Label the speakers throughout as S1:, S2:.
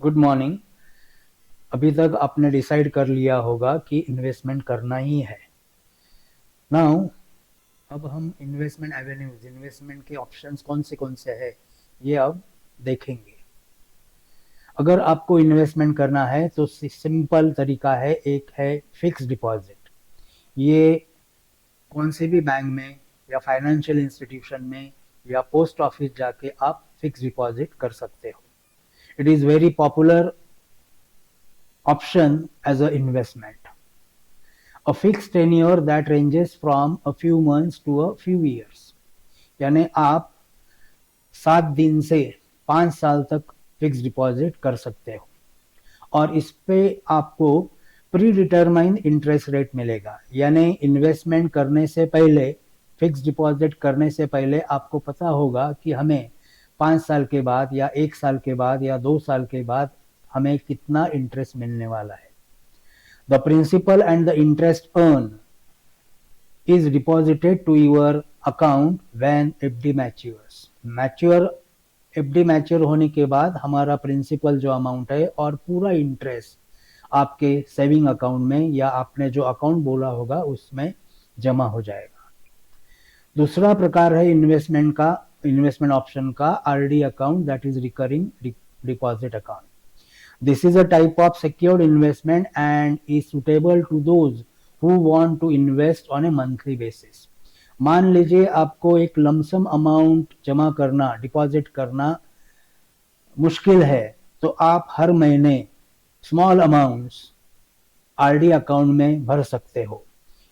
S1: Good morning. अभी तक आपने डिसाइड कर लिया होगा कि इन्वेस्टमेंट करना ही है। नाउ अब हम इन्वेस्टमेंट एवेन्यूज, इन्वेस्टमेंट के ऑप्शंस कौन से हैं ये अब देखेंगे। अगर आपको इन्वेस्टमेंट करना है तो सिंपल तरीका है, एक है फिक्स डिपॉजिट। ये कौन से भी बैंक में या फाइनेंशियल इंस्टीट्यूशन में या पोस्ट ऑफिस जाके आप फिक्स डिपॉजिट कर सकते हो। It is very popular option as an investment. A fixed tenure that ranges from a few months to a few years. यानी आप 7 दिन से 5 साल तक फिक्स डिपॉजिट कर सकते हो और इस पे आपको प्री डिटरमाइंड इंटरेस्ट रेट मिलेगा। यानी इन्वेस्टमेंट करने से पहले, फिक्स डिपॉजिट करने से पहले आपको पता होगा कि हमें 5 साल के बाद या 1 साल के बाद या 2 साल के बाद हमें कितना इंटरेस्ट मिलने वाला है। The principal and the interest earned is deposited to your account when FD matures. FD mature होने के बाद हमारा प्रिंसिपल जो अमाउंट है और पूरा इंटरेस्ट आपके सेविंग अकाउंट में या आपने जो अकाउंट बोला होगा उसमें जमा हो जाएगा। दूसरा प्रकार है इन्वेस्टमेंट ऑप्शन का RD account, that is recurring deposit account. This is a type of secured investment and is suitable to those who want to invest on a monthly basis. मान लीजिए आपको एक लमसम अमाउंट जमा करना, deposit करना मुश्किल है, तो आप हर महीने स्मॉल अमाउंट्स आरडी अकाउंट में भर सकते हो।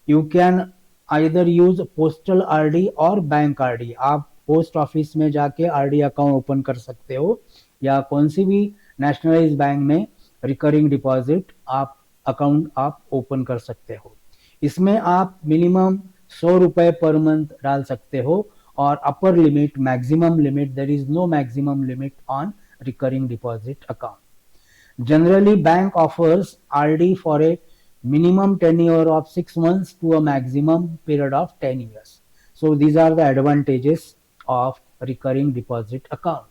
S1: You can either use postal RD और बैंक आरडी। आप पोस्ट ऑफिस में जाके आरडी अकाउंट ओपन कर सकते हो या कौन सी भी नेशनलाइज बैंक में रिकरिंग डिपॉजिट अकाउंट आप ओपन कर सकते हो। इसमें आप मिनिमम 100 रुपए पर मंथ डाल सकते हो और upper limit, maximum limit, there is no maximum limit on recurring deposit account. Generally bank offers RD for a minimum tenure of 6 months to a maximum period of 10 years. So these are the advantages of recurring deposit account.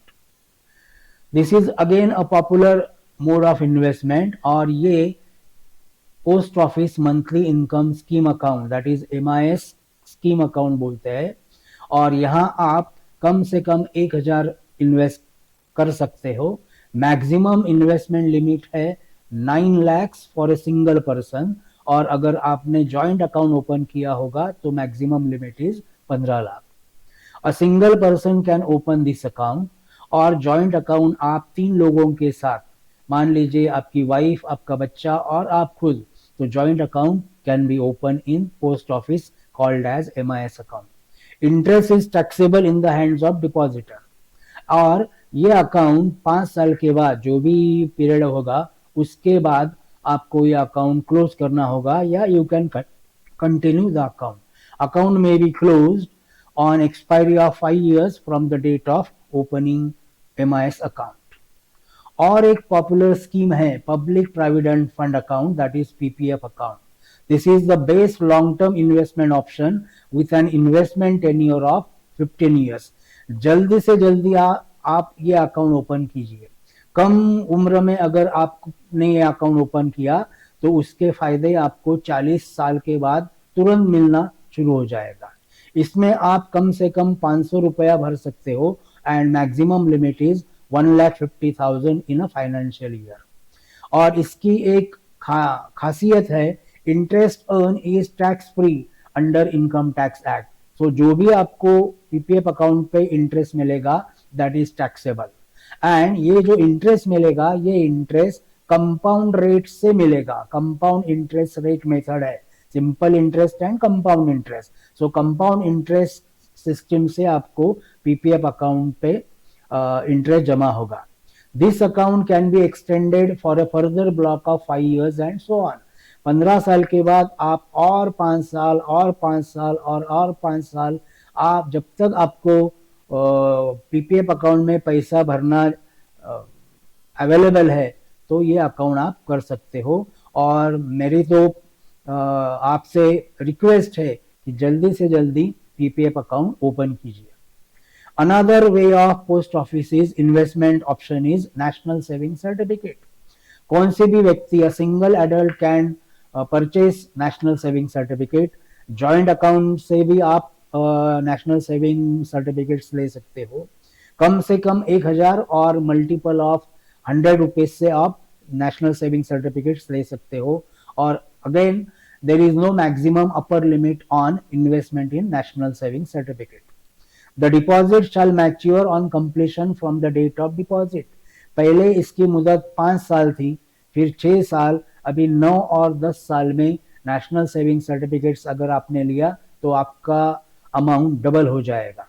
S1: This is again a popular mode of investment और ये post office monthly income scheme account, that is MIS scheme account बोलते हैं। और यहाँ आप कम से कम 1000 invest कर सकते हो। मैक्सिमम इन्वेस्टमेंट लिमिट है 9 lakhs for a single person और अगर आपने जॉइंट अकाउंट ओपन किया होगा तो maximum limit is 15 lakh. A single person can open this account और जॉइंट अकाउंट आप 3 लोगों के साथ, मान लीजिए आपकी वाइफ, आपका बच्चा और आप खुद, तो joint account can be open in post office called as MIS account. Interest is taxable in the hands of depositor और ये अकाउंट 5 साल के बाद जो भी पीरियड होगा उसके बाद आपको ये अकाउंट क्लोज करना होगा या you can continue the account. Account में be closed on expiry of 5 years from the date of opening MIS account. और एक पॉपुलर स्कीम है public provident fund account, that is PPF account. This is the best long term investment option with an investment tenure of 15 years। जल्दी से जल्दी आप ये account open कीजिए। कम उम्र में अगर आपने ये अकाउंट ओपन किया तो उसके फायदे आपको 40 साल के बाद तुरंत मिलना शुरू हो जाएगा। इसमें आप कम से कम 500 रुपया भर सकते हो and maximum limit is 1,50,000 in a financial year. और इसकी एक खासियत है, interest earn is tax free under income tax act. So जो भी आपको PPF अकाउंट पे इंटरेस्ट मिलेगा दैट इज टैक्सेबल एंड ये जो इंटरेस्ट मिलेगा ये इंटरेस्ट कंपाउंड रेट से मिलेगा। कंपाउंड इंटरेस्ट रेट मेथड है, simple interest and compound interest. So compound interest system से आपको PPF अकाउंट पे इंटरेस्ट जमा होगा। This account can be extended for a further block of 5 years and so on. 15 साल के बाद आप और 5 साल और 5 साल और 5 साल, आप जब तक आपको PPF अकाउंट में पैसा भरना अवेलेबल है तो ये अकाउंट आप कर सकते हो। और मेरी तो आपसे रिक्वेस्ट है कि जल्दी से जल्दी PPF अकाउंट ओपन कीजिए। Another way of post office is investment option is national saving certificate. कौन से भी व्यक्ति, a single adult can purchase national saving certificate. Joint account से भी आप नेशनल सेविंग सर्टिफिकेट्स ले सकते हो. कम से कम 1000 और मल्टीपल ऑफ 100 रुपीज से आप नेशनल सेविंग सर्टिफिकेट्स ले सकते हो. और again there is no maximum upper limit on investment in national saving certificate. The deposit shall mature on completion from the date of deposit. पहले इसकी मुदत 5 साल थी, फिर 6 साल, अभी 9 और 10 साल में नेशनल सेविंग सर्टिफिकेट्स अगर आपने लिया तो आपका अमाउंट डबल हो जाएगा.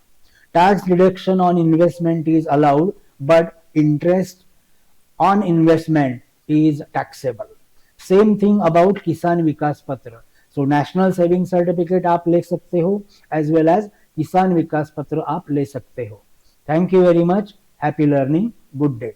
S1: Tax deduction on investment is allowed but interest on investment is taxable. Same thing about किसान विकास पत्र. सो नेशनल सेविंग सर्टिफिकेट आप ले सकते हो एज वेल एज किसान विकास पत्र आप ले सकते हो. Thank you very much. Happy learning. Good day.